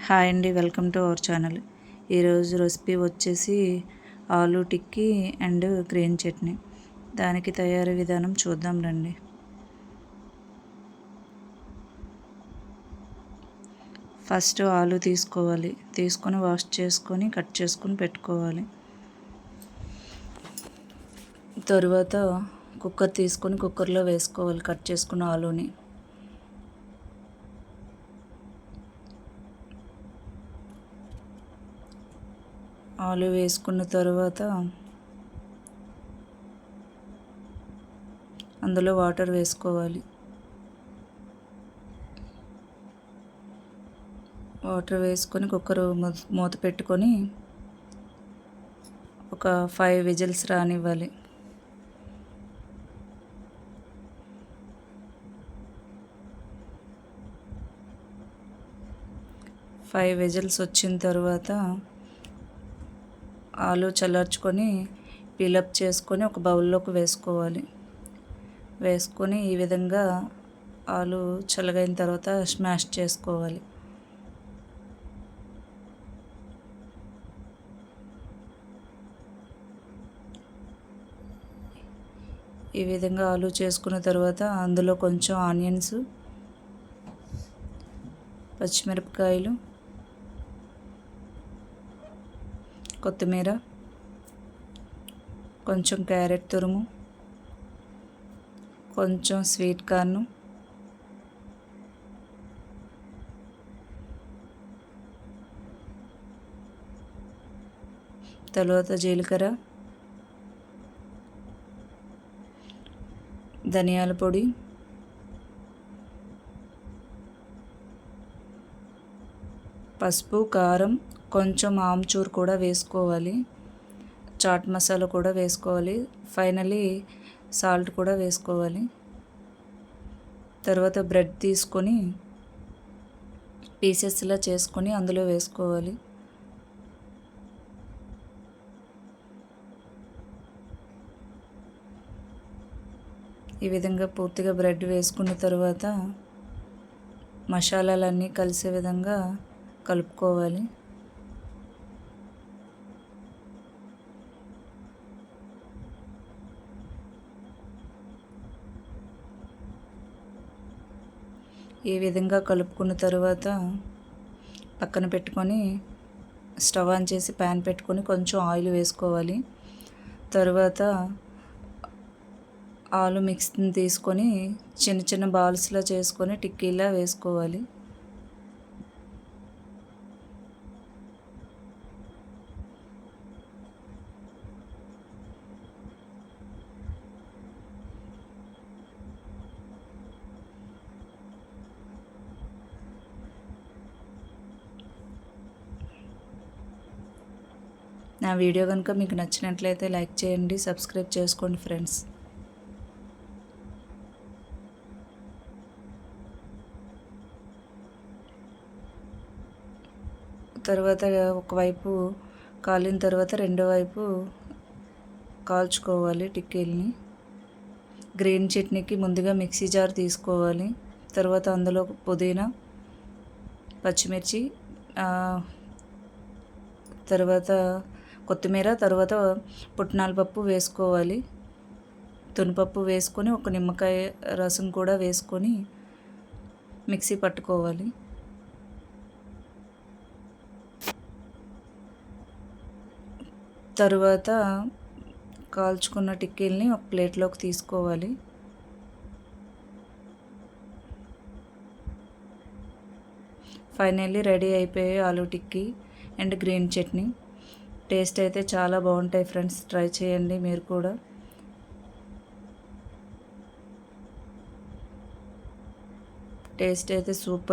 Hi అండి, welcome to our channel. ఈరోజు recipe వచ్చేసి ఆలూ టిక్కీ అండ్ గ్రీన్ చట్నీ. దానికి తయారీ విధానం చూద్దాం రండి. ఫస్ట్ ఆలూ తీసుకొని వాష్ చేసుకొని కట్ చేసుకొని పెట్టుకోవాలి. తరువాత కుక్కర్ తీసుకొని కుక్కర్లో వేసుకోవాలి కట్ చేసుకున్న ఆలూని. ఆలు వేసుకున్న తర్వాత అందులో వాటర్ వేసుకోవాలి. వాటర్ వేసుకొని కుక్కర్ మూత పెట్టుకొని ఒక 5 విజిల్స్ రానివ్వాలి. ఫైవ్ విజిల్స్ వచ్చిన తర్వాత ఆలు చల్లార్చుకొని పీలప్ చేసుకొని ఒక బౌల్లోకి వేసుకొని ఈ విధంగా ఆలు చల్లగైన తర్వాత స్మాష్ చేసుకోవాలి. ఈ విధంగా ఆలు చేసుకున్న తర్వాత అందులో కొంచెం ఆనియన్స్, పచ్చిమిరపకాయలు, కొత్తిమీర, కొంచెం క్యారెట్ తురుము, కొంచెం స్వీట్ కార్న్, తర్వాత జీలకర్ర, ధనియాల పొడి, పసుపు, కారం, కొంచెం ఆమ్చూర్ కూడా వేసుకోవాలి. చాట్ మసాలా కూడా వేసుకోవాలి. ఫైనలీ సాల్ట్ కూడా వేసుకోవాలి. తర్వాత బ్రెడ్ తీసుకొని పీసెస్లా చేసుకొని అందులో వేసుకోవాలి. ఈ విధంగా పూర్తిగా బ్రెడ్ వేసుకున్న తర్వాత మసాలాలన్నీ కలిసే విధంగా కలుపుకోవాలి. ఈ విధంగా కలుపుకున్న తర్వాత పక్కన పెట్టుకొని స్టవ్ ఆన్ చేసి ప్యాన్ పెట్టుకొని కొంచెం ఆయిల్ వేసుకోవాలి. తర్వాత ఆలు మిక్స్ని తీసుకొని చిన్న చిన్న బాల్స్లా చేసుకొని టిక్కీలా వేసుకోవాలి. నా వీడియో కనుక మీకు నచ్చినట్లయితే లైక్ చేయండి, సబ్స్క్రైబ్ చేసుకోండి ఫ్రెండ్స్. తర్వాత ఒకవైపు కాలిన తర్వాత రెండో వైపు కాల్చుకోవాలి టిక్కీల్ని. గ్రీన్ చట్నీకి ముందుగా మిక్సీ జార్ తీసుకోవాలి. తర్వాత అందులో పుదీనా, పచ్చిమిర్చి, తర్వాత కొత్తిమీర, తర్వాత పుట్నాల పప్పు వేసుకోవాలి. తునిపప్పు వేసుకొని ఒక నిమ్మకాయ రసం కూడా వేసుకొని మిక్సీ పట్టుకోవాలి. తరువాత కాల్చుకున్న టిక్కీల్ని ఒక ప్లేట్లోకి తీసుకోవాలి. ఫైనల్లీ రెడీ అయిపోయాయి aloo tikki and green chutney. Taste అయితే చాలా బాగుంటాయి ఫ్రెండ్స్, ట్రై చేయండి మీరు కూడా. టేస్ట్ అయితే సూపర్.